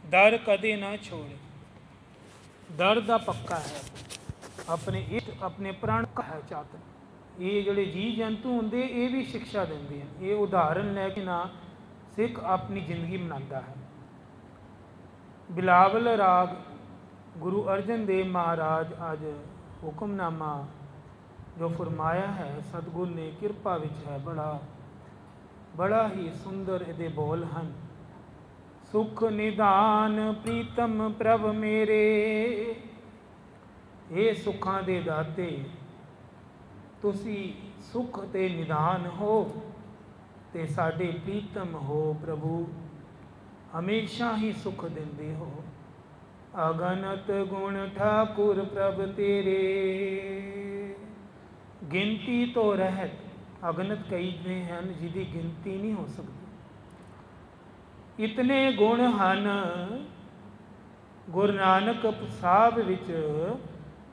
दर कदे ना छोड़े। दर दा पक्का है, अपने इष्ट अपने प्राण का है चातन। ये जोड़े जी जंतु होंगे ये भी शिक्षा देंगे हैं, ये उदाहरण लैके ना सिख अपनी जिंदगी बनाता है। बिलावल राग गुरु अर्जन देव महाराज अज हुक्मनामा जो फरमाया है सतगुर ने किरपा विच है, बड़ा ही सुंदर इहदे बोल हैं। सुख निदान प्रीतम प्रभ मेरे, ये सुखां दे दाते तुसी सुख ते निदान हो ते साडे प्रीतम हो प्रभु, हमेशा ही सुख देंदे हो। अगनत गुण ठाकुर प्रभ तेरे, गिनती तो रहत अगनत कई हैं जिहदी गिनती नहीं हो सकती। इतने गुण हन गुरु नानक साहब विच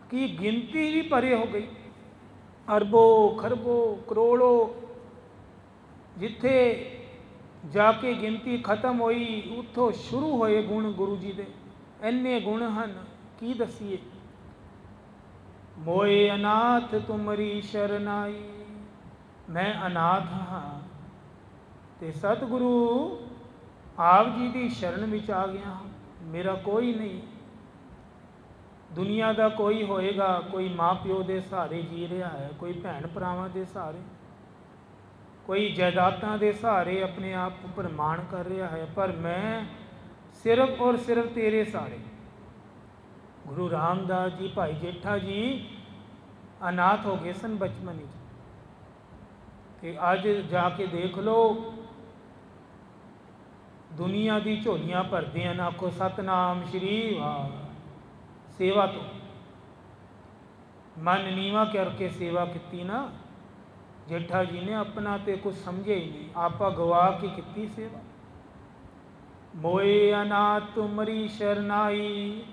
की गिनती भी परे हो गई। अरबों खरबों करोड़ों जिथे जाके गिनती खत्म हुई उतों शुरू होए गुण गुरु जी दे। इन्ने गुण हैं की दसीए। मोए अनाथ तुमरी शरनाई, मैं अनाथ हाँ ते सतगुरु आप जी की शरण विच आ गया हाँ, मेरा कोई नहीं। दुनिया का कोई होएगा, कोई माँ प्यो के सहारे जी रहा है, कोई भैन भरावां के सहारे, कोई जायदादां के सहारे अपने आप पर मान कर रहा है, पर मैं सिर्फ और सिर्फ तेरे सहारे। गुरु रामदास जी भाई जेठा जी अनाथ हो गए सन बचपन ही, अज जाके देख लो दुनिया की झोलियां भरते हैं। आखो सतनाम श्री वाह। सेवा तो मन नीवा करके सेवा की ना, जेठा जी ने अपना तो कुछ समझे ही नहीं, आपा गवा के की सेवा। मोए अनाथ तुमरी शरनाई,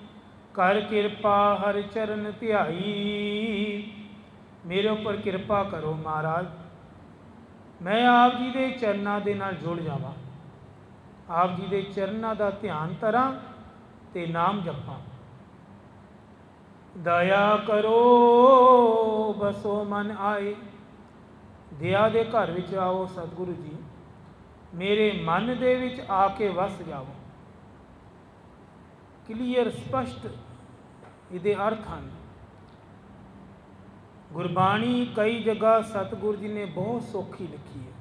कर कृपा हर चरण ध्याई। मेरे ऊपर कृपा करो महाराज, मैं आप जी के चरणों के नाल जुड़ जावां, आप जी के चरणों का ध्यान करा ते नाम जपां। दया करो बसो मन आए, दया दे घर विच आओ सतगुरु जी, मेरे मन दे विच आके वस जाओ। क्लीयर स्पष्ट इहदे अर्थ हैं। गुरबाणी कई जगह सतगुरु जी ने बहुत सौखी लिखी है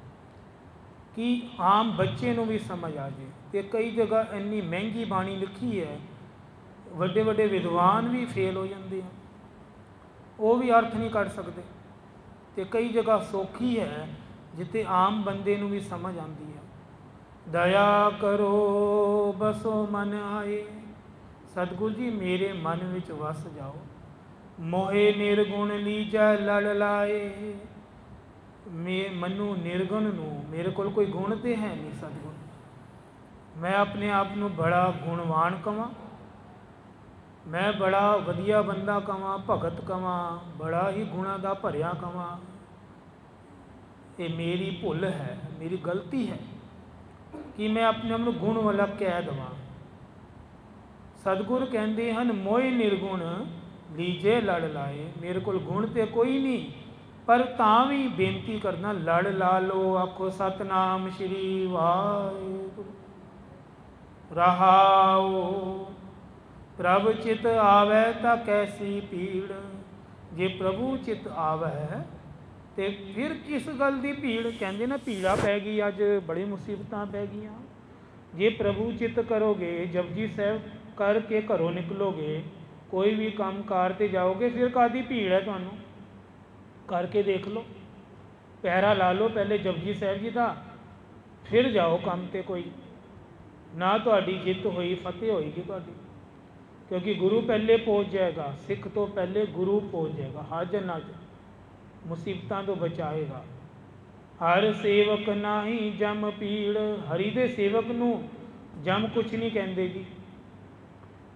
कि आम बच्चे नूं भी समझ आ जाए, तो कई जगह इन्नी महंगी बाणी लिखी है वड्डे वड्डे विद्वान भी फेल हो जाते हैं, वो भी अर्थ नहीं कर सकते। तो कई जगह सौखी है जिते आम बंदे नूं भी समझ आती है। दया करो बसो मन आए, सतगुरु जी मेरे मन विच वस जाओ। मोहे निर्गुण लीजा लड़ लाए, मनु निर्गुण नूं मेरे कोल कोई गुण तो है नहीं सतगुरु, मैं अपने आप नूं बड़ा गुणवान कवां, मैं बड़ा वधिया बंदा कवां, भगत कवां, बड़ा ही गुणा का भरिया कवां। ये मेरी भुल है, मेरी गलती है कि मैं अपने आप गुण वाला कह देवां। सतगुरु कहते हैं मोए निर्गुण लीजे लड़ लाए, मेरे को गुण तो कोई नहीं, पर तां भी बेनती करना लड़ ला लो। आखो सतनाम श्री वाहिगुरू। रहाओ प्रभ चित आवे ता कैसी पीड़, जे प्रभु चित आवे तो फिर किस गल की भीड़। कहते ना भीड़ा पै गई, अज बड़ी मुसीबत पै गई। जे प्रभु चित करोगे, जपजी साहब करके घरों निकलोगे, कोई भी काम कार ते जाओगे, फिर कादी भीड़ है तुहानू। करके देख लो, पैरा ला लो पहले जपजी साहब जी का, फिर जाओ काम ते। कोई ना तुहाडी जित हुई फतेह होएगी तुहाडी, क्योंकि गुरु पहले पहुँच जाएगा, सिख तो पहले गुरु पहुँच जाएगा। हाजर नाजर मुसीबतों तो बचाएगा। हर सेवक नाही जम पीड़, हरि दे सेवक नूं जम कुछ नहीं कहते जी,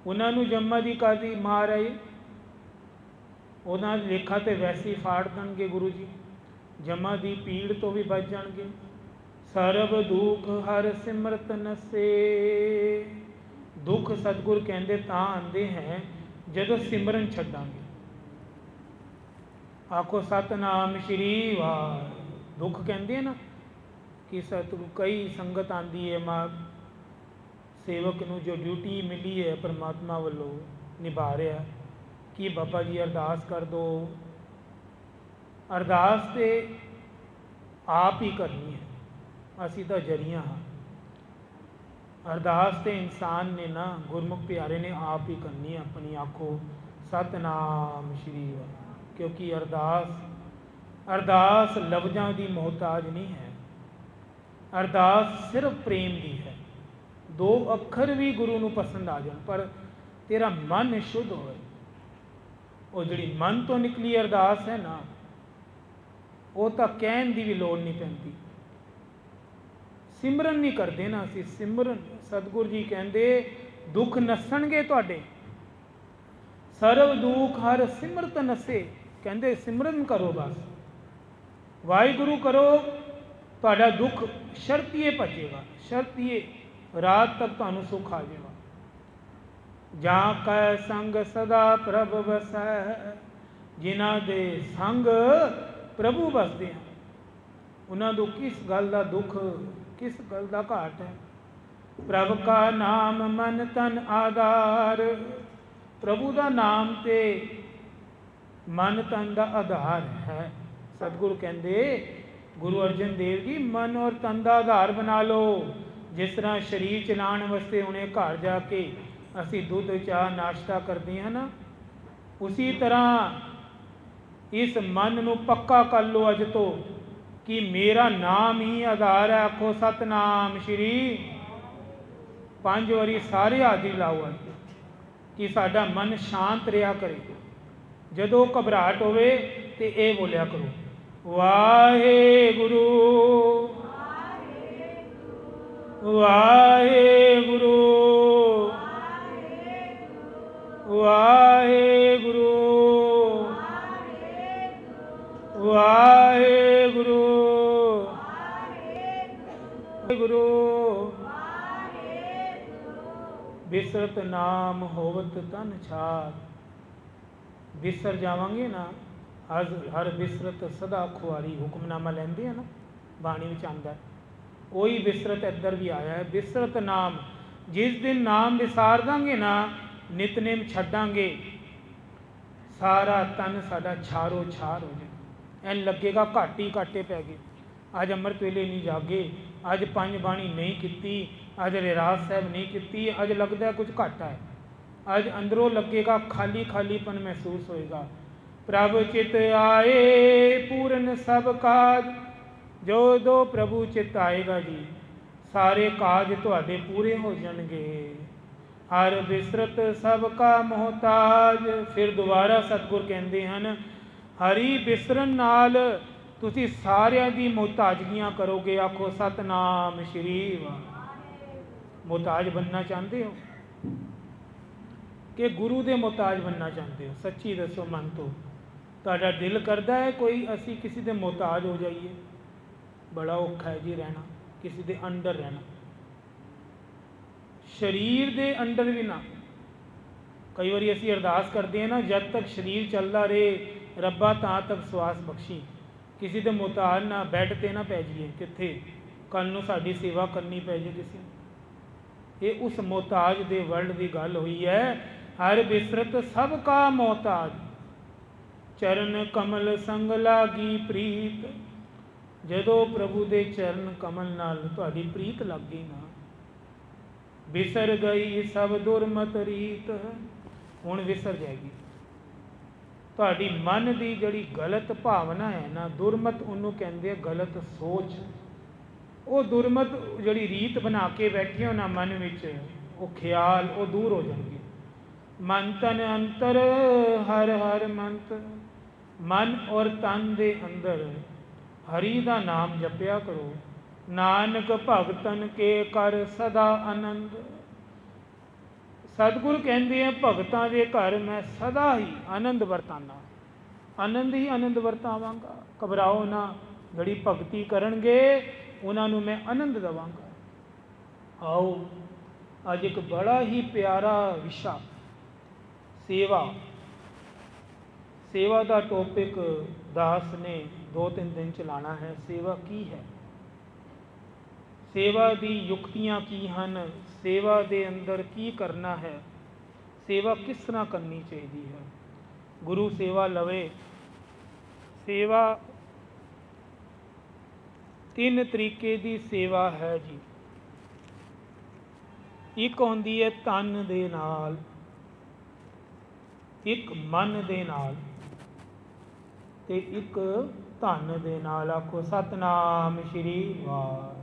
उन्होंने जम्मा की कादी मार आई, उन्होंने लेखा तो वैसे ही फाड़ देंगे गुरु जी, जमा की पीड़ तो भी बच जाएंगे। सर्व दुख हर सिमरत नसे, दुख दुख सतगुर कहते तां आंदे हैं जदों सिमरन छड्डांगे। आखो सतनाम श्री वाह। दुख कहते हैं ना कि सतगुर कई संगत आती है मां सेवक नूं जो ड्यूटी मिली है परमात्मा वालों निभा रहा कि बाबा जी अरदास कर दो। अरदास तो आप ही करनी है, असी तो जरिया हाँ। अरदास तो इंसान ने ना गुरमुख प्यारे ने आप ही करनी है अपनी। आखो सतनाम श्री वाह। क्योंकि अरदास लफ्ज़ां की मोहताज नहीं है, अरदास सिर्फ प्रेम की है। दो अखर भी गुरु नूं पसंद आ जाए पर तेरा मन शुद्ध होए। वो जिहड़ी मन तो निकली अरदास है ना वो तो कहण दी भी लोड़ नहीं पैंदी। सिमरन नहीं करते ना असीं सिमरन। सतगुरु जी कहते दुख नसणगे तुहाडे सर्व दुख हर सिमरत नसे। कहते सिमरन करो बस वाहिगुरु करो तुहाडा दुख शर्तीए भजेगा। शर्तीए रात तक तुहानूं सुख आ जाएगा। जां कै संग सदा प्रभ वसै। जिन्हां दे संग प्रभु बसदे हैं उन्हां नूं किस गल दा दुख किस गल दा घाट है। प्रभ का नाम मन तन आधार। प्रभु का नाम ते मन तन का आधार है। सतगुरु कहते गुरु अर्जन देव जी मन और तन का आधार बना लो। जिस तरह शरीर चलाने वास्ते उन्हें घर जाके असी दूध चाह नाश्ता करते हैं ना उसी तरह इस मन नूं पक्का कर लो अज तो कि मेरा नाम ही आधार है। आखो सतनाम श्री 5 वारी सारे हाजिरी लाओ अज कि साडा मन शांत रहा करे। जदों घबराहट होवे ते ये बोलिया करो वाहेगुरु वाहेगुरु वाहेगुरु वाहेगुरु गुरु। बिसरत नाम होवत तन छात। बिसर जावांगे ना हर बिसरत सदा खुआरी। हुक्मनामा लेंदे हैं ना बाणी विच आंदा है वही बिसरत इधर भी आया है। बिसरत नाम जिस दिन नाम विसार देंगे ना नितनेम छड्डांगे सारा तन साडा छारो छार हो जाए। एन लगेगा घट ही घाटे पै गए। अज अमृत वेले नहीं जागे अज 5 बाणी नहीं की अज रहरास साहब नहीं की अज लगता है कुछ घाटा है। अज अंदरों लगेगा खाली खालीपन महसूस होएगा। प्रभु चित आए पूरन सब काज। जो दो प्रभु चित आएगा जी सारे काज तुहाडे पूरे हो जाएंगे। हर बिसरत सब का मोहताज। फिर दोबारा सतगुर कहते हैं हरी बिसरन नाल तुसी सारियां दी मोहताजगियां करोगे। आखो सतनाम श्री वाह। मोहताज बनना चाहते हो कि गुरु दे मोहताज बनना चाहते हो? सच्ची दसो मन तो तुहाडा दिल करता है कोई असी किसी दे मोहताज हो जाइए? बड़ा औखा है जी रहना किसी दे अंडर रहना। शरीर दे अंडर भी ना। कई बार असी अरदास करते हैं ना जब तक शरीर चलता रहे रब्बा तां तक श्वास बख्शी। किसी दे मोहताज ना बैड ते ना पै जाइए कित्थे कल नूं साडी सेवा करनी पै जाए किसी। ये उस मोहताज दे वर्ल्ड की गल हुई है। हर बिसरत सब का मोहताज। चरण कमल संग लागी प्रीत। जदों प्रभु दे चरण कमल नाल तुहाडी प्रीत लग गई ना बिसर गई सब दुरमत रीत। हुण विसर जाएगी तुहाडी मन की जिहड़ी गलत भावना है ना। दुरमत उन्हों कहते गलत सोच। वो दुरमत जिहड़ी रीत बना के बैठे हो ना मन विच वो ख्याल वो दूर हो जाएंगे। मन तन अंतर हर हर मंत्र। मन और तन दे अंदर हरि दा नाम जपया करो। नानक भगतन के कर सदा आनंद। सतगुरु कहते हैं भगतां के घर मैं सदा ही आनंद वरताना। आनंद ही आनंद वरतावांगा। घबराओ ना जिहड़ी भगती करनगे उन्होंने मैं आनंद देवांगा। आओ ਅੱਜ ਇੱਕ ਬੜਾ ਹੀ ਪਿਆਰਾ ਵਿਸ਼ਾ ਸੇਵਾ ਸੇਵਾ ਦਾ ਟੋਪਿਕ ਦਾਸ ਨੇ 2-3 ਦਿਨ ਚਲਾਉਣਾ ਹੈ। ਸੇਵਾ ਕੀ ਹੈ, ਸੇਵਾ ਦੀ ਯੁਕਤੀਆਂ ਕੀ ਹਨ, ਸੇਵਾ ਦੇ ਅੰਦਰ ਕੀ ਕਰਨਾ ਹੈ, ਸੇਵਾ ਕਿਸ ਤਰ੍ਹਾਂ ਕਰਨੀ ਚਾਹੀਦੀ ਹੈ। ਗੁਰੂ ਸੇਵਾ ਲਵੇ। ਸੇਵਾ 3 ਤਰੀਕੇ ਦੀ ਸੇਵਾ ਹੈ ਜੀ। ਇੱਕ ਹੁੰਦੀ ਹੈ ਤਨ ਦੇ ਨਾਲ, ਇੱਕ ਮਨ ਦੇ ਨਾਲ ਤੇ ਇੱਕ ਧਨ ਦੇ ਨਾਲ। ਆਖੋ ਸਤਨਾਮ ਸ਼੍ਰੀ ਵਾਹਿਗੁਰੂ।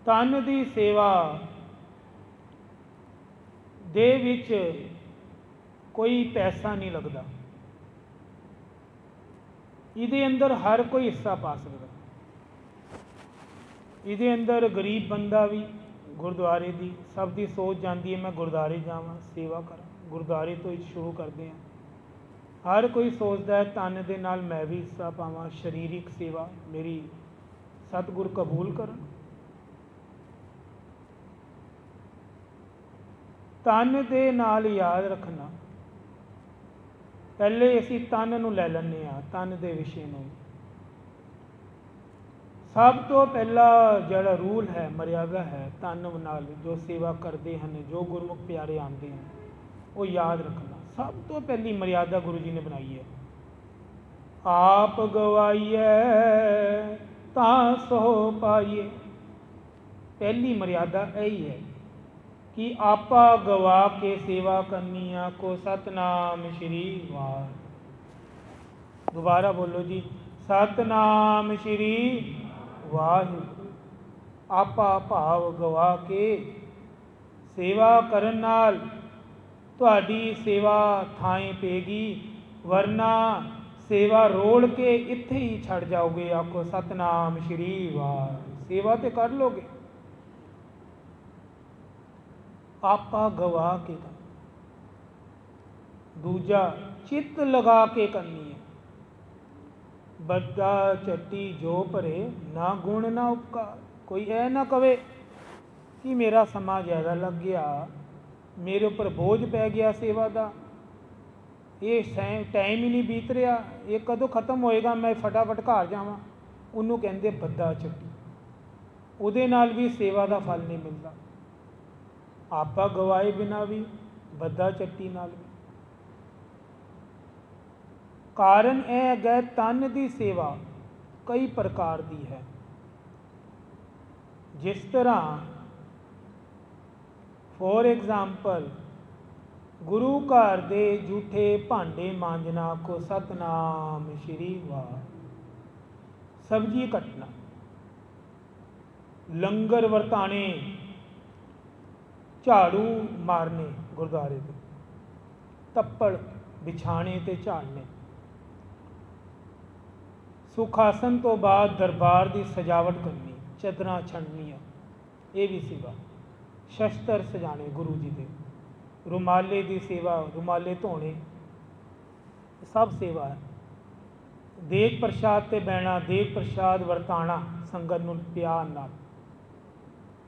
ਤਨ ਦੀ ਸੇਵਾ ਦੇ ਵਿੱਚ ਕੋਈ ਪੈਸਾ ਨਹੀਂ ਲੱਗਦਾ। ਇਹਦੇ ਅੰਦਰ ਹਰ ਕੋਈ ਹਿੱਸਾ ਪਾ ਸਕਦਾ। ਇਹਦੇ ਅੰਦਰ ਗਰੀਬ ਬੰਦਾ ਵੀ, ਗੁਰਦੁਆਰੇ ਦੀ ਸਭ ਦੀ ਸੋਚ ਜਾਂਦੀ ਹੈ ਮੈਂ ਗੁਰਦੁਆਰੇ ਜਾਵਾਂ, ਸੇਵਾ ਕਰਾਂ। ਗੁਰਦੁਆਰੇ ਤੋਂ ਹੀ ਸ਼ੁਰੂ ਕਰਦੇ ਹਾਂ। ਹਰ ਕੋਈ ਸੋਚਦਾ ਹੈ ਤਨ ਦੇ ਨਾਲ ਮੈਂ ਵੀ ਹਿੱਸਾ ਪਾਵਾਂ, ਸਰੀਰਕ ਸੇਵਾ ਮੇਰੀ ਸਤਿਗੁਰ ਕਬੂਲ ਕਰਨ। ਤਨ ਦੇ ਨਾਲ ਯਾਦ ਰੱਖਣਾ, ਪਹਿਲੇ ਅਸੀਂ ਤਨ ਨੂੰ ਲੈ ਲੈਂਦੇ ਹਾਂ, ਤਨ ਦੇ ਵਿਸ਼ੇ ਨੂੰ। ਸਭ ਤੋਂ ਪਹਿਲਾ ਜਿਹੜਾ ਰੂਲ ਹੈ, ਮਰਿਆਦਾ ਹੈ ਤਨ ਨਾਲ ਜੋ ਸੇਵਾ ਕਰਦੇ ਹਨ, ਜੋ ਗੁਰਮੁਖ ਪਿਆਰੇ ਆਉਂਦੇ ਹਨ, ਉਹ ਯਾਦ ਰੱਖਣਾ। ਸਭ ਤੋਂ ਪਹਿਲੀ ਮਰਿਆਦਾ ਗੁਰੂ ਜੀ ਨੇ ਬਣਾਈ ਹੈ, ਆਪ ਗਵਾਈਐ ਤਾਂ ਸੋ ਪਾਈਏ। ਪਹਿਲੀ ਮਰਿਆਦਾ ਇਹੀ ਹੈ ਕਿ ਆਪਾ ਗਵਾ ਕੇ ਸੇਵਾ ਕਰਨੀ ਆ। ਕੋ ਸਤਨਾਮ ਸ਼੍ਰੀ ਵਾਹਿਗੁਰੂ। ਦੁਬਾਰਾ ਬੋਲੋ ਜੀ, ਸਤਨਾਮ ਸ਼੍ਰੀ ਵਾਹਿਗੁਰੂ। ਆਪਾ ਭਾਵ ਗਵਾ ਕੇ ਸੇਵਾ ਕਰਨ ਨਾਲ ਤੁਹਾਡੀ ਸੇਵਾ ਥਾਂ ਪਏਗੀ, ਵਰਨਾ ਸੇਵਾ ਰੋੜ ਕੇ ਇੱਥੇ ਹੀ ਛੱਡ ਜਾਓਗੇ। ਆਖੋ ਸਤਨਾਮ ਸ਼੍ਰੀ ਵਾਹਿਗੁਰੂ। ਸੇਵਾ ਤੇ ਕਰ ਲੋਗੇ, ਆਪਾ ਗਵਾ ਕੇ ਕਰਨੀ। ਦੂਜਾ, ਚਿੱਤ ਲਗਾ ਕੇ ਕਰਨੀ ਹੈ। ਬੱਦਾ ਚੱਟੀ ਜੋ ਭਰੇ, ਨਾ ਗੁਣ ਨਾ ਉਪਕਾਰ। ਕੋਈ ਇਹ ਨਾ ਕਵੇ ਕਿ ਮੇਰਾ ਸਮਾਂ ਜ਼ਿਆਦਾ ਲੱਗ ਗਿਆ, ਮੇਰੇ ਉੱਪਰ ਬੋਝ ਪੈ ਗਿਆ ਸੇਵਾ ਦਾ, ਇਹ ਟਾਈਮ ਹੀ ਨਹੀਂ ਬੀਤ ਰਿਹਾ, ਇਹ ਕਦੋਂ ਖਤਮ ਹੋਏਗਾ, ਮੈਂ ਫਟਾਫਟ ਘਰ ਜਾਵਾਂ। ਉਹਨੂੰ ਕਹਿੰਦੇ ਬੱਦਾ ਚੱਟੀ। ਉਹਦੇ ਨਾਲ ਵੀ ਸੇਵਾ ਦਾ ਫਲ ਨਹੀਂ ਮਿਲਦਾ। ਆਪਾ ਗਵਾਏ ਬਿਨਾ ਵੀ, ਬੱਦਾ ਚੱਟੀ ਨਾਲ ਵੀ। ਕਾਰਨ ਇਹ ਹੈਗਾ ਤਨ ਦੀ ਸੇਵਾ ਕਈ ਪ੍ਰਕਾਰ ਦੀ ਹੈ। ਜਿਸ ਤਰ੍ਹਾਂ ਫੋਰ ਐਗਜ਼ਾਮਪਲ ਗੁਰੂ ਘਰ ਦੇ ਜੂਠੇ ਭਾਂਡੇ ਮਾਂਜਣਾ। ਕੋ ਸਤਨਾਮ ਸ਼੍ਰੀ ਵਾਹਿਗੁਰੂ। ਸਬਜ਼ੀ ਕੱਟਣਾ, ਲੰਗਰ ਵਰਤਾਣੇ, ਝਾੜੂ ਮਾਰਨੇ ਗੁਰਦੁਆਰੇ ਦੇ, ਤੱਪੜ ਵਿਛਾਣੇ ਤੇ ਝਾੜਨੇ, ਸੁਖਾਸਨ ਤੋਂ ਬਾਅਦ ਦਰਬਾਰ ਦੀ ਸਜਾਵਟ ਕਰਨੀ, ਚਾਦਰਾਂ ਛੰਡਣੀਆਂ, ਇਹ ਵੀ ਸੇਵਾ। ਸ਼ਸਤਰ ਸਜਾਣੇ ਗੁਰੂ ਜੀ ਦੇ, ਰੁਮਾਲੇ ਦੀ ਸੇਵਾ, ਰੁਮਾਲੇ ਧੋਣੇ, ਸਭ ਸੇਵਾ ਹੈ। ਦੇਗ ਪ੍ਰਸ਼ਾਦ ਤੇ ਬਹਿਣਾ, ਦੇਗ ਪ੍ਰਸ਼ਾਦ ਵਰਤਾਣਾ ਸੰਗਤ ਨੂੰ ਪਿਆਰ ਨਾਲ,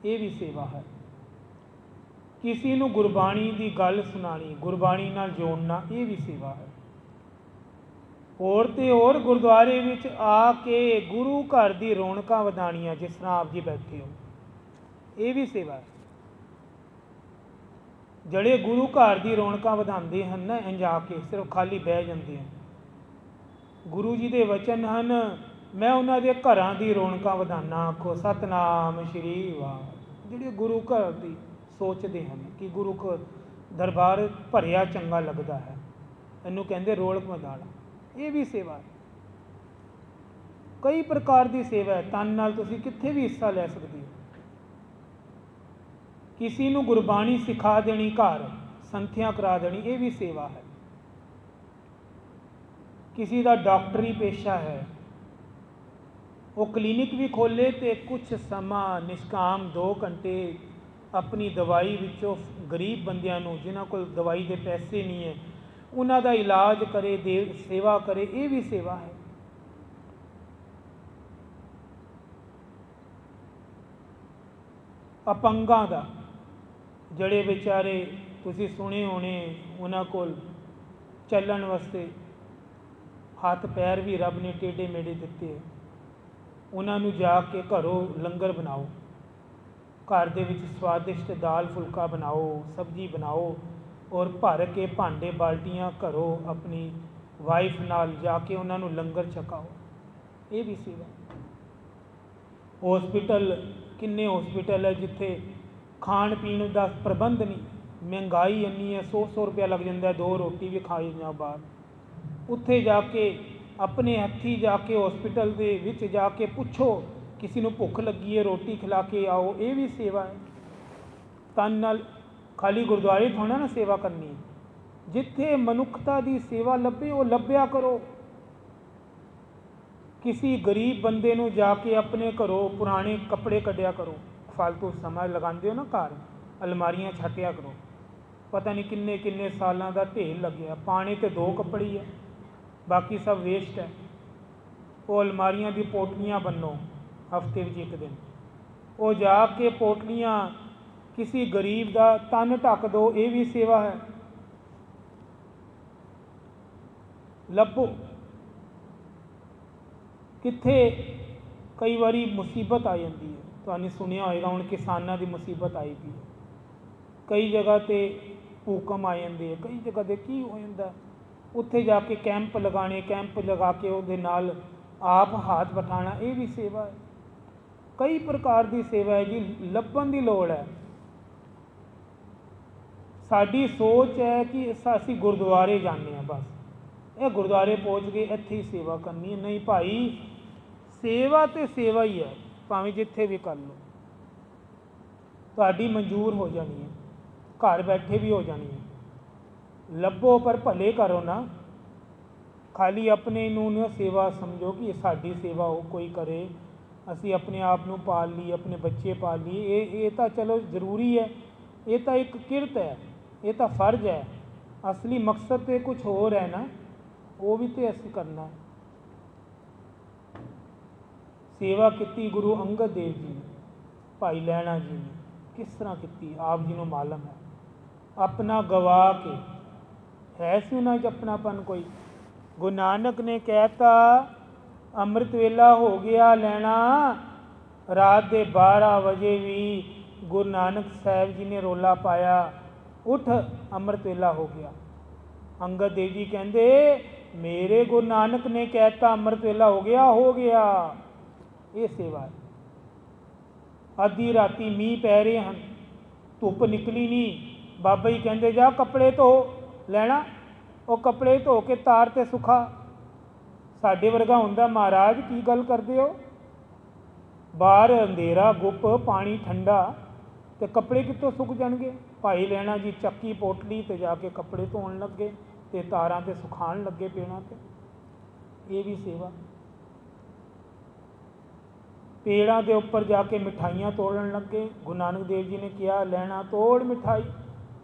ਇਹ ਵੀ ਸੇਵਾ ਹੈ। ਕਿਸੇ ਨੂੰ ਗੁਰਬਾਣੀ ਦੀ ਗੱਲ ਸੁਣਾਣੀ, ਗੁਰਬਾਣੀ ਨਾਲ ਜੋੜਨਾ, ਇਹ ਵੀ ਸੇਵਾ ਹੈ। ਹੋਰ ਤੇ ਹੋਰ ਗੁਰਦੁਆਰੇ ਵਿੱਚ ਆ ਕੇ ਗੁਰੂ ਘਰ ਦੀ ਰੌਣਕਾਂ ਵਧਾਉਣੀਆਂ, ਜਿਸ ਤਰ੍ਹਾਂ ਆਪ ਜੀ ਬੈਠੇ ਹੋ, ਇਹ ਵੀ ਸੇਵਾ ਹੈ। ਜਿਹੜੇ ਗੁਰੂ ਘਰ ਦੀ ਰੌਣਕਾਂ ਵਧਾਉਂਦੇ ਹਨ ਨਾ, ਇੰਝ ਆ ਕੇ ਸਿਰਫ ਖਾਲੀ ਬਹਿ ਜਾਂਦੇ ਹਨ। ਗੁਰੂ ਜੀ ਦੇ ਵਚਨ ਹਨ, ਮੈਂ ਉਹਨਾਂ ਦੇ ਘਰਾਂ ਦੀ ਰੌਣਕਾਂ ਵਧਾਉਣਾ। ਆਖੋ ਸਤਨਾਮ ਸ਼੍ਰੀ ਵਾਹਿਗੁਰੂ। ਜਿਹੜੇ ਗੁਰੂ ਘਰ ਦੀ ਸੋਚਦੇ ਹਨ ਕਿ ਗੁਰੂ ਘਰ ਦਰਬਾਰ ਭਰਿਆ ਚੰਗਾ ਲੱਗਦਾ ਹੈ, ਇਹਨੂੰ ਕਹਿੰਦੇ ਰੌਣਕ ਵਧਾਉਣਾ, ਇਹ ਵੀ ਸੇਵਾ ਹੈ। ਕਈ ਪ੍ਰਕਾਰ ਦੀ ਸੇਵਾ ਹੈ। ਤਨ ਨਾਲ ਤੁਸੀਂ ਕਿੱਥੇ ਵੀ ਹਿੱਸਾ ਲੈ ਸਕਦੇ ਹੋ। ਕਿਸੇ ਨੂੰ ਗੁਰਬਾਣੀ ਸਿਖਾ ਦੇਣੀ, ਘਰ ਸੰਥਿਆ ਕਰਾ ਦੇਣੀ, ਇਹ ਵੀ ਸੇਵਾ ਹੈ। ਕਿਸੇ ਦਾ ਡਾਕਟਰੀ ਪੇਸ਼ਾ ਹੈ, ਉਹ ਕਲੀਨਿਕ ਵੀ ਖੋਲ੍ਹੇ ਅਤੇ ਕੁਛ ਸਮਾਂ ਨਿਸ਼ਕਾਮ 2 ਘੰਟੇ ਆਪਣੀ ਦਵਾਈ ਵਿੱਚੋਂ ਗਰੀਬ ਬੰਦਿਆਂ ਨੂੰ, ਜਿਨ੍ਹਾਂ ਕੋਲ ਦਵਾਈ ਦੇ ਪੈਸੇ ਨਹੀਂ ਹੈ, ਉਹਨਾਂ ਦਾ ਇਲਾਜ ਕਰੇ, ਸੇਵਾ ਕਰੇ, ਇਹ ਵੀ ਸੇਵਾ ਹੈ। अपंगां दा, ਜਿਹੜੇ बेचारे ਤੁਸੀਂ सुने होने उन्हां कोल ਚੱਲਣ ਵਾਸਤੇ ਹੱਥ ਪੈਰ ਵੀ ਰੱਬ ਨੇ ਟੇਢੇ ਮੇਢੇ ਦਿੱਤੇ, ਉਹਨਾਂ ਨੂੰ ਜਾ ਕੇ ਘਰੋਂ ਲੰਗਰ ਬਣਾਓ, ਘਰ ਦੇ ਵਿੱਚ ਸਵਾਦਿਸ਼ਟ ਦਾਲ ਫੁਲਕਾ ਬਣਾਓ, ਸਬਜ਼ੀ ਬਣਾਓ ਔਰ ਭਰ ਕੇ ਭਾਂਡੇ ਬਾਲਟੀਆਂ ਘਰੋਂ ਆਪਣੀ ਵਾਈਫ ਨਾਲ ਜਾ ਕੇ ਉਹਨਾਂ ਨੂੰ ਲੰਗਰ ਛਕਾਓ। ਇਹ ਵੀ ਸੇਵਾ। ਹੌਸਪੀਟਲ, ਕਿੰਨੇ ਹੌਸਪੀਟਲ ਹੈ ਜਿੱਥੇ ਖਾਣ ਪੀਣ ਦਾ ਪ੍ਰਬੰਧ ਨਹੀਂ, ਮਹਿੰਗਾਈ ਇੰਨੀ ਹੈ, 100 ਰੁਪਇਆ ਲੱਗ ਜਾਂਦਾ 2 ਰੋਟੀ ਵੀ ਖਾਈ ਜਾਓ ਬਾਹਰ। ਉੱਥੇ ਜਾ ਕੇ ਆਪਣੇ ਹੱਥੀਂ ਜਾ ਕੇ ਹੌਸਪੀਟਲ ਦੇ ਵਿੱਚ ਜਾ ਕੇ ਪੁੱਛੋ ਕਿਸੇ ਨੂੰ ਭੁੱਖ ਲੱਗੀ ਹੈ, ਰੋਟੀ ਖਿਲਾ ਕੇ ਆਓ। ਇਹ ਵੀ ਸੇਵਾ ਹੈ। ਤਨ ਨਾਲ ਖਾਲੀ ਗੁਰਦੁਆਰੇ ਥੋੜ੍ਹਾ ਨਾ ਸੇਵਾ ਕਰਨੀ ਹੈ, ਜਿੱਥੇ ਮਨੁੱਖਤਾ ਦੀ ਸੇਵਾ ਲੱਭੇ ਉਹ ਲੱਭਿਆ ਕਰੋ। ਕਿਸੇ ਗਰੀਬ ਬੰਦੇ ਨੂੰ ਜਾ ਕੇ ਆਪਣੇ ਘਰੋਂ ਪੁਰਾਣੇ ਕੱਪੜੇ ਕੱਢਿਆ ਕਰੋ, ਫालतू ਸਮਾਂ ਲਗਾਉਂਦੇ ਹੋ ਨਾ ਘਰ, ਅਲਮਾਰੀਆਂ ਛੱਟਿਆ ਕਰੋ, ਪਤਾ ਨਹੀਂ ਕਿੰਨੇ ਕਿੰਨੇ ਸਾਲਾਂ ਦਾ ਢੇਰ ਲੱਗਿਆ, ਪਾਣੇ ਤੇ 2 ਕੱਪੜੇ ਹੀ ਹੈ, ਬਾਕੀ ਸਭ ਵੇਸਟ ਹੈ। ਉਹ ਅਲਮਾਰੀਆਂ ਦੀ ਪੋਟਲੀਆਂ ਬੰਨੋ ਹਫਤੇ ਵਿੱਚ 1 ਦਿਨ, ਉਹ ਜਾ ਕੇ ਪੋਟਲੀਆਂ ਕਿਸੇ ਗਰੀਬ ਦਾ ਤਨ ਢੱਕ ਦਿਓ। ਇਹ ਵੀ ਸੇਵਾ ਹੈ। ਲੱਭੋ ਕਿੱਥੇ ਕਈ ਵਾਰੀ ਮੁਸੀਬਤ ਆ ਜਾਂਦੀ ਹੈ, ਤੁਹਾਨੂੰ ਸੁਣਿਆ ਹੋਏਗਾ ਹੁਣ ਕਿਸਾਨਾਂ ਦੀ ਮੁਸੀਬਤ ਆਈ ਪਈ, ਕਈ ਜਗ੍ਹਾ 'ਤੇ ਭੂਕੰਪ ਆ ਜਾਂਦੇ ਹੈ, ਕਈ ਜਗ੍ਹਾ 'ਤੇ ਕੀ ਹੋ ਜਾਂਦਾ, ਉੱਥੇ ਜਾ ਕੇ ਕੈਂਪ ਲਗਾਉਣੇ, ਕੈਂਪ ਲਗਾ ਕੇ ਉਹਦੇ ਨਾਲ ਆਪ ਹੱਥ ਵਟਾਉਣਾ। ਇਹ ਵੀ ਸੇਵਾ ਹੈ। ਕਈ ਪ੍ਰਕਾਰ ਦੀ ਸੇਵਾ ਹੈ ਜੀ, ਲੱਭਣ ਦੀ ਲੋੜ ਹੈ। ਸਾਡੀ ਸੋਚ ਹੈ ਕਿ ਅਸੀਂ ਗੁਰਦੁਆਰੇ ਜਾਂਦੇ ਹਾਂ, ਬਸ ਇਹ ਗੁਰਦੁਆਰੇ ਪਹੁੰਚ ਕੇ ਇੱਥੇ ਹੀ ਸੇਵਾ ਕਰਨੀ ਹੈ। ਨਹੀਂ ਭਾਈ, ਸੇਵਾ ਤਾਂ ਸੇਵਾ ਹੀ ਹੈ, ਭਾਵੇਂ ਜਿੱਥੇ ਵੀ ਕਰ ਲਓ, ਤੁਹਾਡੀ ਮਨਜ਼ੂਰ ਹੋ ਜਾਣੀ ਹੈ, ਘਰ ਬੈਠੇ ਵੀ ਹੋ ਜਾਣੀ ਹੈ। ਲੱਭੋ ਪਰ ਭਲੇ ਕਰੋ ਨਾ, ਖਾਲੀ ਆਪਣੇ ਨੂੰ ਨਾ ਸੇਵਾ ਸਮਝੋ ਕਿ ਸਾਡੀ ਸੇਵਾ ਉਹ ਕੋਈ ਕਰੇ, ਅਸੀਂ ਆਪਣੇ ਆਪ ਨੂੰ ਪਾਲ ਲਈਏ, ਆਪਣੇ ਬੱਚੇ ਪਾਲ ਲਈਏ। ਇਹ ਤਾਂ ਚਲੋ ਜ਼ਰੂਰੀ ਹੈ, ਇਹ ਤਾਂ ਇੱਕ ਕਿਰਤ ਹੈ, ਇਹ ਤਾਂ ਫਰਜ਼ ਹੈ। ਅਸਲੀ ਮਕਸਦ ਤਾਂ ਕੁਛ ਹੋਰ ਹੈ ਨਾ, ਉਹ ਵੀ ਤਾਂ ਅਸੀਂ ਕਰਨਾ। ਸੇਵਾ ਕੀਤੀ ਗੁਰੂ ਅੰਗਦ ਦੇਵ ਜੀ ਨੇ, ਭਾਈ ਲਹਿਣਾ ਜੀ ਨੇ ਕਿਸ ਤਰ੍ਹਾਂ ਕੀਤੀ, ਆਪ ਜੀ ਨੂੰ ਮਾਲੂਮ ਹੈ। ਆਪਣਾ ਗਵਾ ਕੇ, ਹੈ ਸੀ ਉਹਨਾਂ 'ਚ ਆਪਣਾਪਨ ਕੋਈ। ਗੁਰੂ ਨਾਨਕ ਨੇ ਕਹਿਤਾ ਅੰਮ੍ਰਿਤ ਵੇਲਾ ਹੋ ਗਿਆ ਲੈਣਾ, ਰਾਤ ਦੇ 12 ਵਜੇ ਵੀ ਗੁਰੂ ਨਾਨਕ ਸਾਹਿਬ ਜੀ ਨੇ ਰੌਲਾ ਪਾਇਆ, ਉੱਠ ਅੰਮ੍ਰਿਤ ਵੇਲਾ ਹੋ ਗਿਆ। ਅੰਗਦ ਦੇਵ ਜੀ ਕਹਿੰਦੇ ਮੇਰੇ ਗੁਰੂ ਨਾਨਕ ਨੇ ਕਹਿਤਾ ਅੰਮ੍ਰਿਤ ਵੇਲਾ ਹੋ ਗਿਆ, ਹੋ ਗਿਆ। ਇਹ ਸੇਵਾ ਹੈ। ਅੱਧੀ ਰਾਤੀ ਮੀਂਹ ਪੈ ਰਹੇ ਹਨ, ਧੁੱਪ ਨਿਕਲੀ ਨਹੀਂ, ਬਾਬਾ ਜੀ ਕਹਿੰਦੇ ਜਾ ਕੱਪੜੇ ਧੋ ਲੈਣਾ, ਉਹ ਕੱਪੜੇ ਧੋ ਕੇ ਤਾਰ 'ਤੇ ਸੁਖਾ। ਸਾਡੇ ਵਰਗਾ ਹੁੰਦਾ ਮਹਾਰਾਜ ਕੀ ਗੱਲ ਕਰਦੇ ਹੋ, ਬਾਹਰ ਅੰਧੇਰਾ ਗੁੱਪ, ਪਾਣੀ ਠੰਡਾ, ਅਤੇ ਕੱਪੜੇ ਕਿੱਥੋਂ ਸੁੱਕ ਜਾਣਗੇ। ਭਾਈ ਲਹਿਣਾ ਜੀ ਚੱਕੀ ਪੋਟਲੀ 'ਤੇ ਜਾ ਕੇ ਕੱਪੜੇ ਧੋਣ ਲੱਗੇ ਅਤੇ ਤਾਰਾਂ 'ਤੇ ਸੁਖਾਉਣ ਲੱਗੇ ਪੇੜਾਂ 'ਤੇ। ਇਹ ਵੀ ਸੇਵਾ। ਪੇੜਾਂ ਦੇ ਉੱਪਰ ਜਾ ਕੇ ਮਿਠਾਈਆਂ ਤੋੜਨ ਲੱਗੇ। ਗੁਰੂ ਨਾਨਕ ਦੇਵ ਜੀ ਨੇ ਕਿਹਾ ਲਹਿਣਾ ਤੋੜ ਮਿਠਾਈ।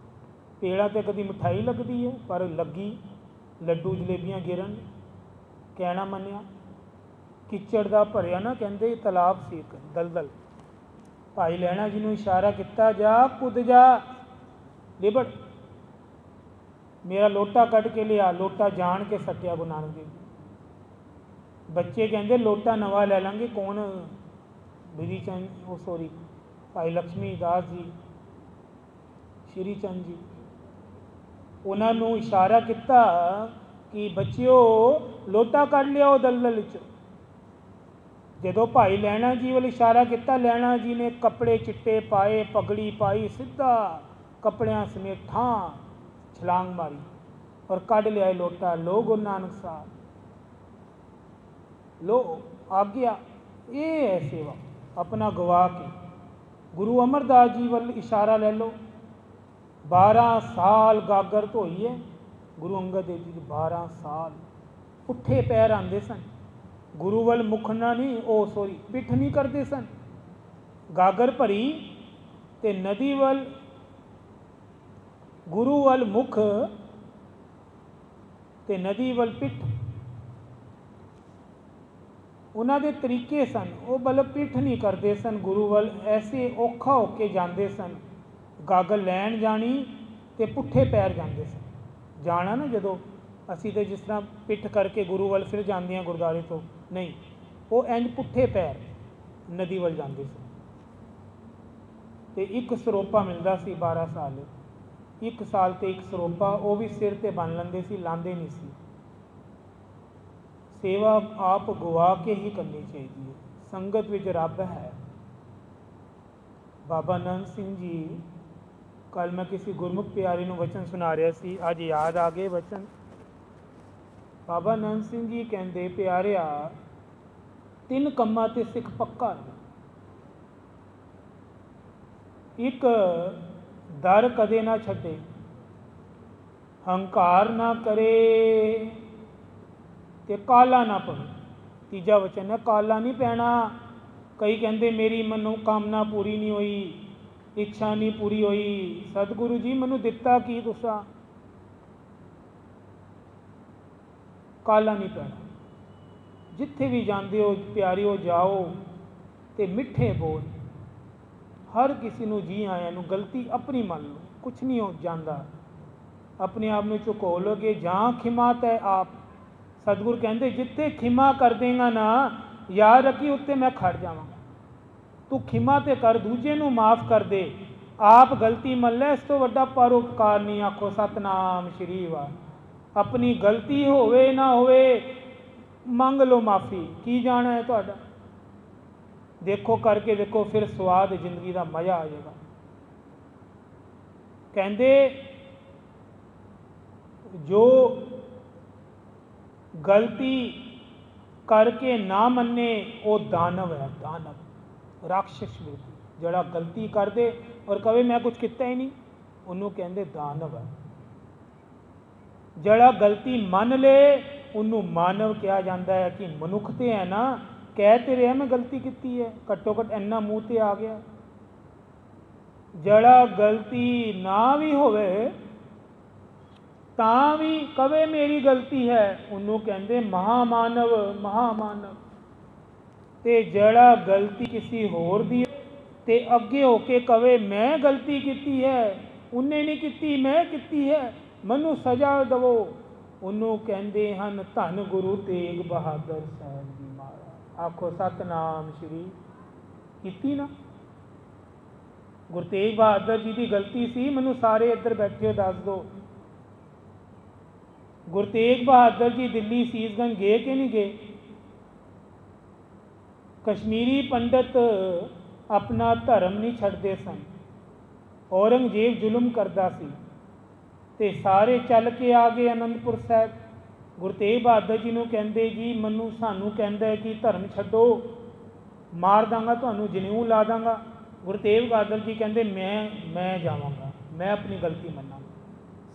ਪੇੜਾਂ 'ਤੇ ਕਦੀ ਮਿਠਾਈ ਲੱਗਦੀ ਹੈ, ਪਰ ਲੱਗੀ, ਲੱਡੂ ਜਲੇਬੀਆਂ ਗਿਰਨ, ਕਹਿਣਾ ਮੰਨਿਆ। ਕਿਚੜ ਦਾ ਭਰਿਆ ਨਾ ਕਹਿੰਦੇ ਤਲਾਬ ਸੀ ਇੱਕ ਦਲਦਲ, ਭਾਈ ਲਹਿਣਾ ਜੀ ਨੂੰ ਇਸ਼ਾਰਾ ਕੀਤਾ ਜਾ ਕੁੱਦ ਜਾ, ਲਿਬੜ, ਮੇਰਾ ਲੋਟਾ ਕੱਢ ਕੇ ਲਿਆ। ਲੋਟਾ ਜਾਣ ਕੇ ਸੱਟਿਆ ਗੁਰੂ ਨਾਨਕ ਦੇਵ ਜੀ। ਬੱਚੇ ਕਹਿੰਦੇ ਲੋਟਾ ਨਵਾਂ ਲੈ ਲਾਂਗੇ। ਕੌਣ? ਬਿਧੀ ਚੰਦ, ਉਹ ਸੋਰੀ ਭਾਈ ਲక్ష్ਮੀ ਦਾਸ ਜੀ, ਸ਼੍ਰੀ ਚੰਦ ਜੀ, ਉਹਨਾਂ ਨੂੰ ਇਸ਼ਾਰਾ ਕੀਤਾ ਕਿ ਬੱਚਿਓ ਲੋਟਾ ਕੱਢ ਲਿਆਓ ਦਲਦਲ 'ਚ। ਜਦੋਂ ਭਾਈ ਲਹਿਣਾ ਜੀ ਵੱਲ ਇਸ਼ਾਰਾ ਕੀਤਾ, ਲਹਿਣਾ ਜੀ ਨੇ ਕੱਪੜੇ ਚਿੱਟੇ ਪਾਏ, ਪਗੜੀ ਪਾਈ, ਸਿੱਧਾ ਕੱਪੜਿਆਂ ਸਮੇਤ ਠਾਂ ਛਲਾਂਗ ਮਾਰੀ ਔਰ ਕੱਢ ਲਿਆਏ ਲੋਟਾ। ਲੋ ਗੁਰੂ ਨਾਨਕ ਸਾਹਿਬ, ਲੋ ਆ ਗਿਆ। ਇਹ ਹੈ ਸੇਵਾ, ਆਪਣਾ ਗਵਾ ਕੇ। ਗੁਰੂ ਅਮਰਦਾਸ ਜੀ ਵੱਲ ਇਸ਼ਾਰਾ ਲੈ ਲਓ, 12 ਸਾਲ ਗਾਗਰ ਧੋਈ ਹੈ ਗੁਰੂ ਅੰਗਦ ਦੇਵ ਜੀ ਦੀ। 12 ਸਾਲ ਪੁੱਠੇ ਪੈਰ ਆਉਂਦੇ ਸਨ, ਗੁਰੂ ਵੱਲ ਮੁੱਖ ਨਾ ਨਹੀਂ, ਉਹ ਸੋਰੀ ਪਿੱਠ ਨਹੀਂ ਕਰਦੇ ਸਨ। ਗਾਗਰ ਭਰੀ ਅਤੇ ਨਦੀ ਵੱਲ, ਗੁਰੂ ਵੱਲ ਮੁੱਖ ਅਤੇ ਨਦੀ ਵੱਲ ਪਿੱਠ। ਉਹਨਾਂ ਦੇ ਤਰੀਕੇ ਸਨ, ਉਹ ਬਲ ਪਿੱਠ ਨਹੀਂ ਕਰਦੇ ਸਨ ਗੁਰੂ ਵੱਲ, ਐਸੇ ਔਖਾ ਹੋ ਕੇ ਜਾਂਦੇ ਸਨ। ਗਾਗਲ ਲੈਣ ਜਾਣੀ ਤੇ ਪੁੱਠੇ ਪੈਰ ਜਾਂਦੇ ਸਨ। ਜਾਣਾ ਨਾ ਜਦੋਂ ਅਸੀਂ ਤਾਂ ਜਿਸ ਤਰ੍ਹਾਂ ਪਿੱਠ ਕਰਕੇ ਗੁਰੂ ਵੱਲ ਫਿਰ ਜਾਂਦੇ ਹਾਂ ਗੁਰਦੁਆਰੇ ਤੋਂ, ਨਹੀਂ, ਉਹ ਇੰਝ ਪੁੱਠੇ ਪੈਰ ਨਦੀ ਵੱਲ ਜਾਂਦੇ ਸਨ। ਤੇ ਇੱਕ ਸਰੋਪਾ ਮਿਲਦਾ ਸੀ 12 ਸਾਲ, 1 ਸਾਲ ਤੇ ਇੱਕ ਸਰੋਪਾ, ਉਹ ਵੀ ਸਿਰ ਤੇ ਬੰਨ ਲੈਂਦੇ ਸੀ, ਲਾਂਦੇ ਨਹੀਂ ਸੀ। ਸੇਵਾ ਆਪ ਗਵਾ ਕੇ ਹੀ ਕਰਨੀ ਚਾਹੀਦੀ ਹੈ, ਸੰਗਤ ਵਿੱਚ ਰੱਬ ਹੈ। ਬਾਬਾ ਨੰਦ ਸਿੰਘ ਜੀ, ਕੱਲ ਮੈਂ ਕਿਸੇ ਗੁਰਮੁਖ ਪਿਆਰੇ ਨੂੰ ਵਚਨ ਸੁਣਾ ਰਿਹਾ ਸੀ, ਅੱਜ ਯਾਦ ਆ ਗਏ ਵਚਨ। ਬਾਬਾ ਨੰਦ ਸਿੰਘ ਜੀ ਕਹਿੰਦੇ, ਪਿਆਰਿਆ 3 ਕੰਮਾਂ ਤੇ ਸਿੱਖ ਪੱਕਾ। ਇੱਕ, ਦਰ ਕਦੇ ਨਾ ਛੱਡੇ, ਹੰਕਾਰ ਨਾ ਕਰੇ ਤੇ ਕਾਲਾ ਨਾ ਪਵੇ। ਤੀਜਾ ਵਚਨ ਹੈ ਕਾਲਾ ਨਹੀਂ ਪੈਣਾ। ਕਈ ਕਹਿੰਦੇ ਮੇਰੀ ਮਨੋਕਾਮਨਾ ਪੂਰੀ ਨਹੀਂ ਹੋਈ, ਇੱਛਾ ਨਹੀਂ ਪੂਰੀ ਹੋਈ, ਸਤਿਗੁਰੂ ਜੀ ਮੈਨੂੰ ਦਿੱਤਾ ਕੀ ਤੁਸਾਂ? ਕਾਲਾ ਨਹੀਂ ਪੈਣਾ। ਜਿੱਥੇ ਵੀ ਜਾਂਦੇ ਹੋ ਪਿਆਰਿਓ ਜਾਓ ਤੇ ਮਿੱਠੇ ਬੋਲ, ਹਰ ਕਿਸੇ ਨੂੰ ਜੀ ਆਇਆਂ ਨੂੰ। ਗਲਤੀ ਆਪਣੀ ਮੰਨ ਲਓ, ਕੁਛ ਨਹੀਂ ਹੋ ਜਾਂਦਾ, ਆਪਣੇ ਆਪ ਨੂੰ ਝੁਕੋ ਲੋਗੇ। ਜਾਂ ਖਿਮਾਤ ਹੈ ਆਪ, ਸਤਿਗੁਰ ਕਹਿੰਦੇ ਜਿੱਥੇ ਖਿਮਾ ਕਰ ਦੇਗਾ ਨਾ, ਯਾਦ ਰੱਖੀ ਉੱਤੇ ਮੈਂ ਖੜ ਜਾਵਾਂ। ਤੂੰ ਖਿਮਾ ਤੇ ਕਰ, ਦੂਜੇ ਨੂੰ ਮਾਫ ਕਰ ਦੇ, ਆਪ ਗਲਤੀ ਮੰਨ ਲੈ, ਇਸ ਤੋਂ ਵੱਡਾ ਪਰਉਪਕਾਰ ਨਹੀਂ। ਆਖੋ ਸਤਨਾਮ ਸ਼੍ਰੀ ਵਾਹਿਗੁਰੂ। ਆਪਣੀ ਗਲਤੀ ਹੋਵੇ ਨਾ ਹੋਵੇ, ਮੰਗ ਲਓ ਮਾਫੀ, ਕੀ ਜਾਣਾ ਹੈ ਤੁਹਾਡਾ। ਦੇਖੋ ਕਰਕੇ ਦੇਖੋ, ਫਿਰ ਸਵਾਦ ਜ਼ਿੰਦਗੀ ਦਾ ਮਜ਼ਾ ਆ ਜਾਏਗਾ। ਕਹਿੰਦੇ ਜੋ ਗਲਤੀ ਕਰਕੇ ਨਾ ਮੰਨੇ ਉਹ ਦਾਨਵ ਹੈ, ਦਾਨਵ, ਰਾਖਸ਼ਸ ਵਿਅਕਤੀ। ਜਿਹੜਾ ਗਲਤੀ ਕਰਦੇ ਔਰ ਕਵੇ ਮੈਂ ਕੁਝ ਕੀਤਾ ਹੀ ਨਹੀਂ, ਉਹਨੂੰ ਕਹਿੰਦੇ ਦਾਨਵ ਹੈ। ਜਿਹੜਾ ਗਲਤੀ ਮੰਨ ਲੇ ਉਹਨੂੰ ਮਾਨਵ ਕਿਹਾ ਜਾਂਦਾ ਹੈ। ਕਿ ਮਨੁੱਖ ਤੇ ਹੈ ਨਾ, ਕਹਿ ਤੇ ਰਿਹਾ ਮੈਂ ਗਲਤੀ ਕੀਤੀ ਹੈ, ਘੱਟੋ ਘੱਟ ਇੰਨਾ ਮੂੰਹ ਤੇ ਆ ਗਿਆ। ਜਿਹੜਾ ਗਲਤੀ ਨਾ ਵੀ ਹੋਵੇ ਤਾਂ ਵੀ ਕਵੇ ਮੇਰੀ ਗਲਤੀ ਹੈ, ਉਹਨੂੰ ਕਹਿੰਦੇ ਮਹਾਮਾਨਵ, ਮਹਾਮਾਨਵ। ਤੇ ਜਿਹੜਾ ਗਲਤੀ ਕਿਸੇ ਹੋਰ ਦੀ ਤੇ ਅੱਗੇ ਹੋ ਕੇ ਕਵੇ ਮੈਂ ਗਲਤੀ ਕੀਤੀ ਹੈ, ਉਹਨੇ ਨਹੀਂ ਕੀਤੀ ਮੈਂ ਕੀਤੀ ਹੈ, ਮੈਨੂੰ ਸਜ਼ਾ ਦੇਵੋ, ਉਹਨੂੰ ਕਹਿੰਦੇ ਹਨ ਧੰਨ ਗੁਰੂ ਤੇਗ ਬਹਾਦਰ ਸਾਹਿਬ ਜੀ ਮਹਾਰਾਜ। ਆਖੋ ਸਤਨਾਮ ਸ਼੍ਰੀ। ਕੀਤੀ ਨਾ। ਗੁਰੂ ਤੇਗ ਬਹਾਦਰ ਜੀ ਦੀ ਗਲਤੀ ਸੀ, ਮੈਨੂੰ ਸਾਰੇ ਇੱਧਰ ਬੈਠੇ ਹੋ ਦੱਸ ਦਿਓ। ਗੁਰੂ ਤੇਗ ਬਹਾਦਰ ਜੀ ਦਿੱਲੀ ਸੀਸਗੰਜ ਗਏ ਕਿ ਨਹੀਂ ਗਏ? ਕਸ਼ਮੀਰੀ ਪੰਡਤ ਆਪਣਾ ਧਰਮ ਨਹੀਂ ਛੱਡਦੇ ਸਨ, ਔਰੰਗਜ਼ੇਬ ਜ਼ੁਲਮ ਕਰਦਾ ਸੀ ਤੇ ਸਾਰੇ ਚੱਲ ਕੇ ਆ ਗਏ ਅਨੰਦਪੁਰ ਸਾਹਿਬ। ਗੁਰੂ ਤੇਗ ਬਹਾਦਰ ਜੀ ਨੂੰ ਕਹਿੰਦੇ ਜੀ ਮੈਨੂੰ ਸਾਨੂੰ ਕਹਿੰਦਾ ਹੈ ਕਿ ਧਰਮ ਛੱਡੋ, ਮਾਰ ਦਾਂਗਾ ਤੁਹਾਨੂੰ, ਜਨੇਊ ਲਾ ਦਾਂਗਾ। ਗੁਰੂ ਤੇਗ ਬਹਾਦਰ ਜੀ ਕਹਿੰਦੇ ਮੈਂ ਜਾਵਾਂਗਾ, ਮੈਂ ਆਪਣੀ ਗਲਤੀ ਮੰਨਾਂਗਾ।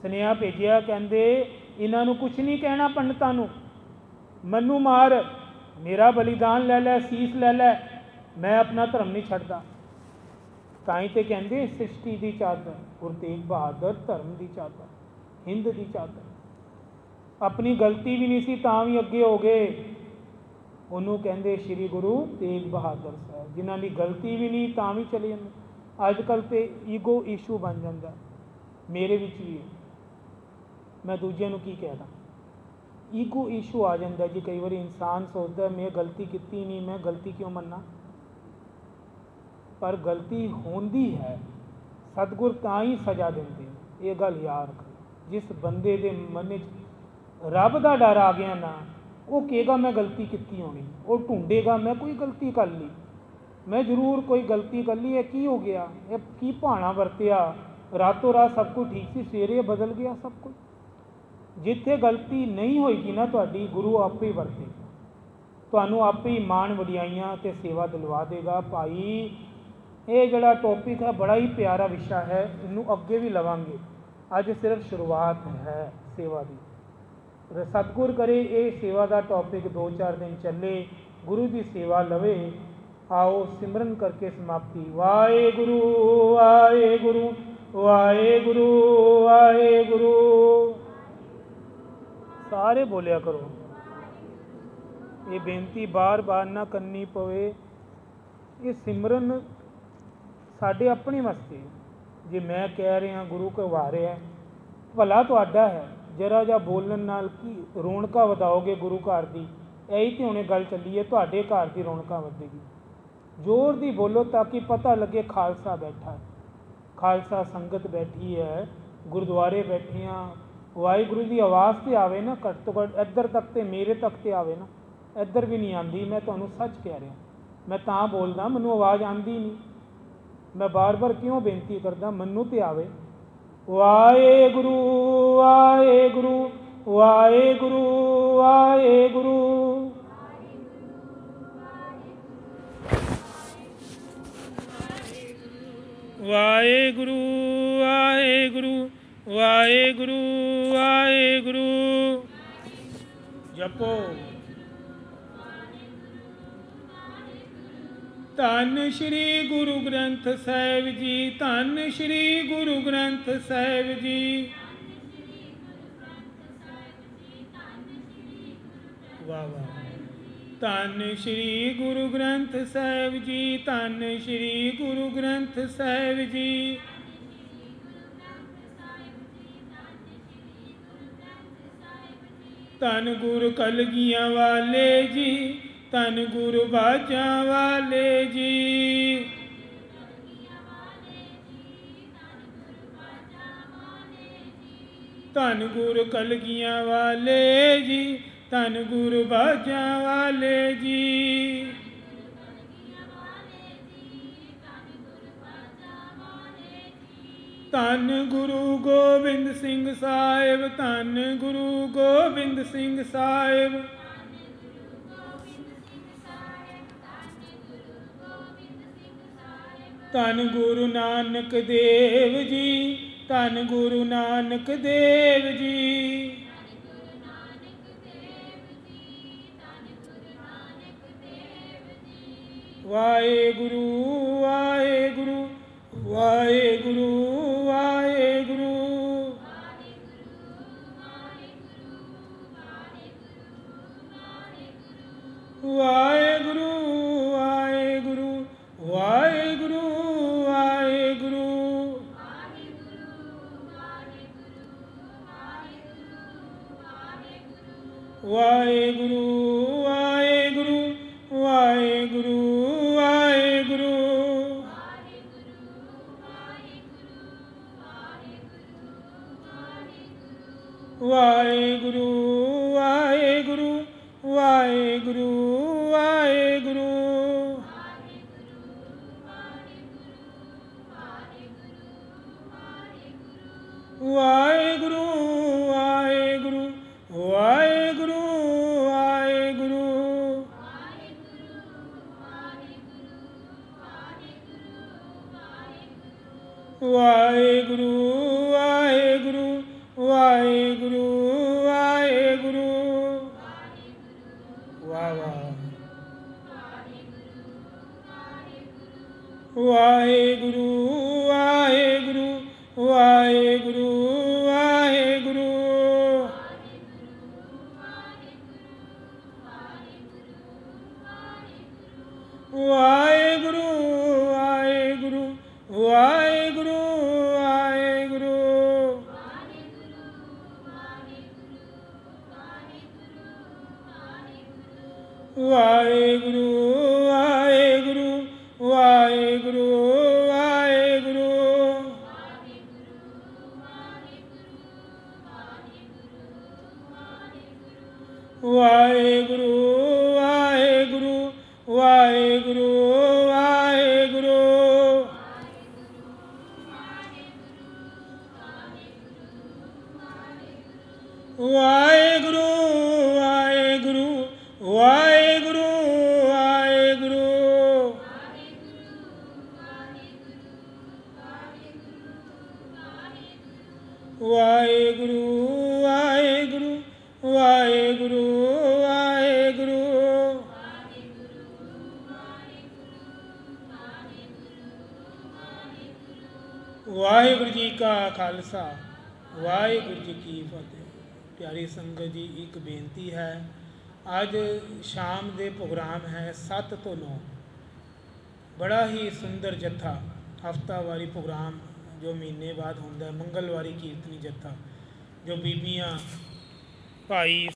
ਸੁਨੇਹਾ ਭੇਜਿਆ, ਕਹਿੰਦੇ ਇਹਨਾਂ ਨੂੰ ਕੁਛ ਨਹੀਂ ਕਹਿਣਾ ਪੰਡਤਾਂ ਨੂੰ, ਮੈਨੂੰ ਮਾਰ, ਮੇਰਾ ਬਲੀਦਾਨ ਲੈ ਲੈ, ਸੀਸ ਲੈ ਲੈ, ਮੈਂ ਆਪਣਾ ਧਰਮ ਨਹੀਂ ਛੱਡਦਾ। ਤਾਂ ਹੀ ਤੇ ਕਹਿੰਦੇ ਸ੍ਰਿਸ਼ਟੀ ਦੀ ਚਾਦਰ, ਗੁਰੂ ਤੇਗ ਬਹਾਦਰ ਧਰਮ ਦੀ ਚਾਦਰ, ਹਿੰਦ ਦੀ ਚਾਦਰ। ਆਪਣੀ ਗਲਤੀ ਵੀ ਨਹੀਂ ਸੀ ਤਾਂ ਵੀ ਅੱਗੇ ਹੋ ਗਏ। ਉਹਨੂੰ ਕਹਿੰਦੇ ਸ਼੍ਰੀ ਗੁਰੂ ਤੇਗ ਬਹਾਦਰ ਸਾਹਿਬ, ਜਿਨ੍ਹਾਂ ਦੀ ਗਲਤੀ ਵੀ ਨਹੀਂ ਤਾਂ ਵੀ ਚਲੇ ਜਾਂਦੇ। ਅੱਜ ਕੱਲ੍ਹ ਤੇ ਈਗੋ ਇਸ਼ੂ ਬਣ ਜਾਂਦਾ, ਮੇਰੇ ਵਿੱਚ ਵੀ ਹੈ, ਮੈਂ ਦੂਜਿਆਂ ਨੂੰ ਕੀ ਕਹਿਦਾ। ਈਗੋ ਇਸ਼ੂ ਆ ਜਾਂਦਾ ਜੀ। ਕਈ ਵਾਰੀ ਇਨਸਾਨ ਸੋਚਦਾ ਮੈਂ ਗਲਤੀ ਕੀਤੀ ਨਹੀਂ, ਮੈਂ ਗਲਤੀ ਕਿਉਂ ਮੰਨਾਂ। ਪਰ ਗਲਤੀ ਹੁੰਦੀ ਹੈ, ਸਤਿਗੁਰ ਤਾਂ ਹੀ ਸਜ਼ਾ ਦਿੰਦੇ, ਇਹ ਗੱਲ ਯਾਦ ਰੱਖੋ। ਜਿਸ ਬੰਦੇ ਦੇ ਮਨ 'ਚ ਰੱਬ ਦਾ ਡਰ ਆ ਗਿਆ ਨਾ, ਉਹ ਕਹੇਗਾ ਮੈਂ ਗਲਤੀ ਕੀਤੀ ਹੋਣੀ, ਉਹ ਢੂੰਡੇਗਾ ਮੈਂ ਕੋਈ ਗਲਤੀ ਕਰ ਲਈ, ਮੈਂ ਜ਼ਰੂਰ ਕੋਈ ਗਲਤੀ ਕਰ ਲਈ, ਇਹ ਕੀ ਹੋ ਗਿਆ, ਇਹ ਕੀ ਭਾਣਾ ਵਰਤਿਆ, ਰਾਤੋਂ ਰਾਤ ਸਭ ਕੁਝ ਠੀਕ ਸੀ, ਸਵੇਰੇ ਬਦਲ ਗਿਆ ਸਭ ਕੁਝ। ਜਿੱਥੇ ਗਲਤੀ ਨਹੀਂ ਹੋਏਗੀ ਨਾ ਤੁਹਾਡੀ, ਗੁਰੂ ਆਪੇ ਹੀ ਵਰਤੇਗਾ, ਤੁਹਾਨੂੰ ਆਪੇ ਹੀ ਮਾਣ ਵਡਿਆਈਆਂ ਅਤੇ ਸੇਵਾ ਦਿਲਵਾ ਦੇਗਾ। ਭਾਈ ਇਹ ਜਿਹੜਾ ਟੌਪਿਕ ਹੈ ਬੜਾ ਹੀ ਪਿਆਰਾ ਵਿਸ਼ਾ ਹੈ, ਇਹਨੂੰ ਅੱਗੇ ਵੀ ਲਵਾਂਗੇ, ਅੱਜ ਸਿਰਫ ਸ਼ੁਰੂਆਤ ਹੈ ਸੇਵਾ ਦੀ। ਸਤਿਗੁਰ ਕਰੇ ਇਹ ਸੇਵਾ ਦਾ ਟੌਪਿਕ 2-4 ਦਿਨ ਚੱਲੇ, ਗੁਰੂ ਦੀ ਸੇਵਾ ਲਵੇ। ਆਓ ਸਿਮਰਨ ਕਰਕੇ ਸਮਾਪਤੀ। ਵਾਹਿਗੁਰੂ ਵਾਹਿਗੁਰੂ ਵਾਹਿਗੁਰੂ ਵਾਹਿਗੁਰੂ। ਸਾਰੇ ਬੋਲਿਆ ਕਰੋ। ये बेनती बार बार ना करनी पवे। ये सिमरन साढ़े अपने वास्ते, जे मैं कह रहा गुरु करवा रहा, भला तुहाडा है। जरा जा बोलन नाल की रौनक वधाओगे गुरु घर की, यही तो हुणे गल चली है, तुहाडे घर की रौनक वधेगी। जोर दी बोलो ताकि पता लगे खालसा बैठा है, खालसा संगत बैठी है, गुरुद्वारे बैठे हाँ। वाहिगुरू की आवाज़ तो आवे ना, घट तो घट इधर तक तो मेरे तक तो आवे ना, इधर भी नहीं आती। मैं तुहानू सच कह रहा, मैं तां बोलदा, मैनू आवाज़ आती नहीं। मैं बार बार क्यों बेनती करदा, मैनू तो आवे। वाहिगुरू वाहिगुरू वाहिगुरू वाहिगुरू। वाहिगुरू वाहिगुरू वाहिगुरू वाहिगुरू। जपो। धन श्री गुरु ग्रंथ साहिब जी, धन श्री गुरु ग्रंथ साहिब जी। वाह वाह। धन श्री गुरु ग्रंथ साहिब जी, धन श्री गुरु ग्रंथ साहिब जी। धन गुरु कलगियां वाले जी, धन गुरु बाजा वाले जी। धन गुरु कलगियां वाले जी, धन गुरु बाजा वाले जी। धन गुरु गोबिंद सिंह साहिब, धन गुरु गोबिंद सिंह साहिब। धन गुरु नानक देव जी, धन गुरु नानक देव जी। वाहिगुरू वाहिगुरू वाहिगुरू वाहिगुरू। वाहिगुरू वाहिगुरू वाहिगुरू वाहिगुरू। वाहिगुरू वाहिगुरू वाहिगुरू वाहिगुरू। वाहिगुरू वाहिगुरू वाहिगुरू वाहिगुरू। वाहिगुरू वाहिगुरू वाहिगुरू वाहिगुरू। वाहिगुरू वाहिगुरू वाहिगुरू वाहिगुरू। वाह वाह। वाहिगुरू वाहिगुरू वाहिगुरू वाहिगुरू। वाहिगुरू वाहिगुरू वाहिगुरू वाहिगुरू। वाहिगुरू वाहिगुरू वाहिगुरू वाहिगुरू। वाहिगुरू वाहिगुरू वाहिगुरू वाहिगुरू। वाहिगुरू वाहिगुरू वाहिगुरू वाहिगुरू। वाहिगुरू वाहिगुरू वाहिगुरू वाहिगुरू। वाहिगुरू जी का खालसा, वाहिगुरू जी की फतेह। प्यारी संगत जी, एक बेनती है, ਅੱਜ ਸ਼ਾਮ ਦੇ ਪ੍ਰੋਗਰਾਮ ਹੈ 7 ਤੋਂ 9। ਬੜਾ ਹੀ ਸੁੰਦਰ ਜੱਥਾ, ਹਫਤਾਵਾਰੀ ਪ੍ਰੋਗਰਾਮ ਜੋ ਮਹੀਨੇ ਬਾਅਦ ਹੁੰਦਾ, ਮੰਗਲਵਾਰੀ ਕੀਰਤਨੀ ਜੱਥਾ, ਜੋ ਬੀਬੀਆਂ ਭਾਈ